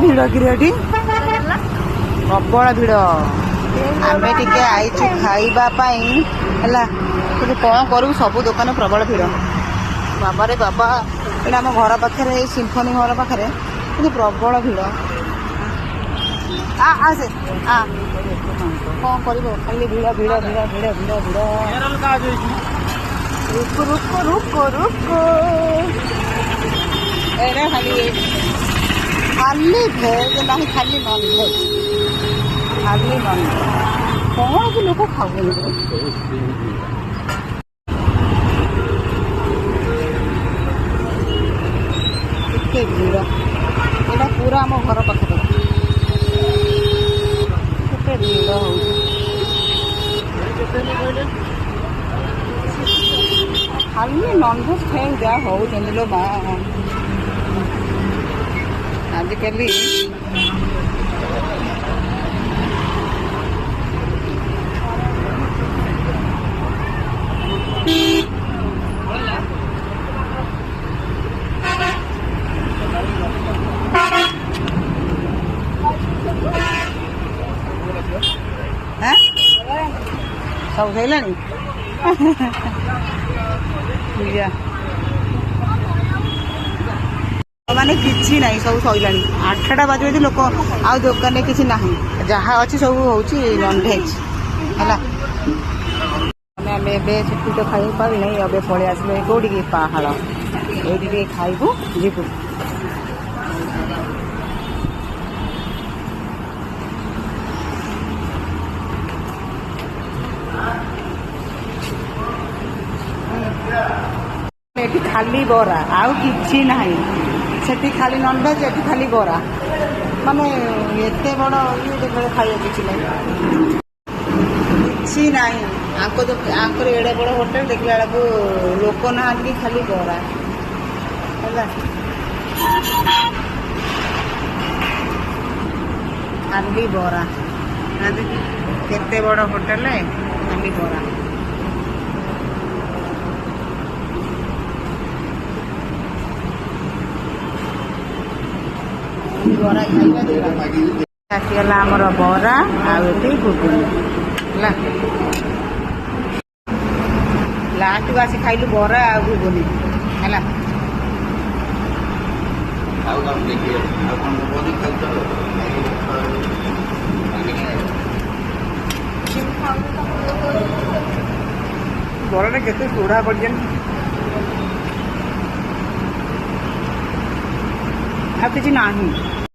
ଭିଡ଼ କିରେ ଏଠି ପ୍ରବଳ ଭିଡ଼। ଆମେ ଟିକେ ଆଇଛୁ ଖାଇବା ପାଇଁ ହେଲା, କିନ୍ତୁ କ'ଣ କରିବୁ ସବୁ ଦୋକାନ ପ୍ରବଳ ଭିଡ଼। ବାବାରେ ବାବା, ଏଇଟା ଆମ ଘର ପାଖରେ, ଏଇ ସିମ୍ଫୋନି ଘର ପାଖରେ, କିନ୍ତୁ ପ୍ରବଳ ଭିଡ଼। ଆସେ କ'ଣ କରିବ, ଖାଲି ଭିଡ଼ ଭିଡ଼ ଭିଡ଼ ଭିଡ଼ ଭିଡ଼ ଭିଡ଼। ରୁକ ରୁକ ରୁକ ରୁକ, ଏଇଟା ଖାଲି ଭେଜ ନାହିଁ, ଖାଲି ନନ୍ ଭେଜ, ଖାଲି ନନ୍ ଭେଜ। କ'ଣ କି ଲୋକ ଖାଉଛନ୍ତି କେତେ ଭିଡ଼। ଏଇଟା ପୁରା ଆମ ଘର ପାଖରେ, କେତେ ଭିଡ଼ ହେଉଛି। ଖାଲି ନନଭେଜ ଖାଇବାକୁ ଯାହା ହେଉଛନ୍ତି ଲୋ ମା ଆଜିକାଲି। ସବୁ ସରିଲାଣି ମାନେ କିଛି ନାହିଁ, ସବୁ ସରିଲାଣି। 8ଟା ବାଜିବ ଯଦି ଲୋକ ଆଉ ଦୋକାନରେ କିଛି ନାହିଁ, ଯାହା ଅଛି ସବୁ ହେଉଛି ନନଭେଜ ହେଲା। ଆମେ ଏବେ ସେଠି ତ ଖାଇ ପାରିନି, ଏବେ ପଳେଇ ଆସିଲୁ କେଉଁଠିକି, ପାହାଳ। ଏଇଠି ଟିକେ ଖାଇବୁ ଯିବୁ। ଏଠି ଖାଲି ବରା, ଆଉ କିଛି ନାହିଁ। ସେଠି ଖାଲି ନନଭେଜ, ଏଠି ଖାଲି ବରା। ମାନେ ଏତେ ବଡ଼ ଇଏ ଦେଖ, ଖାଇବା କିଛି ନାହିଁ, କିଛି ନାହିଁ। ଆଙ୍କର ଏଡ଼େ ବଡ଼ ହୋଟେଲ, ଦେଖିଲା ବେଳକୁ ଲୋକ ନାହାନ୍ତି, ଖାଲି ବରା ହେଲା। ଖାଲି ବରା, କେତେ ବଡ଼ ହୋଟେଲ, ଖାଲି ବରା। ବରା ଖାଇବା ଆସିଗଲା ଆମର ବରା, ଆଉ ଏଠି ଘୁଗୁନି ହେଲା। ଲାଷ୍ଟକୁ ଆସି ଖାଇଲୁ ବରା ଆଉ ଘୁଗୁନି ହେଲା। ବରାଟା କେତେ ଚୂଡ଼ା ପଡ଼ିଛନ୍ତି, ଆଉ କିଛି ନାହିଁ।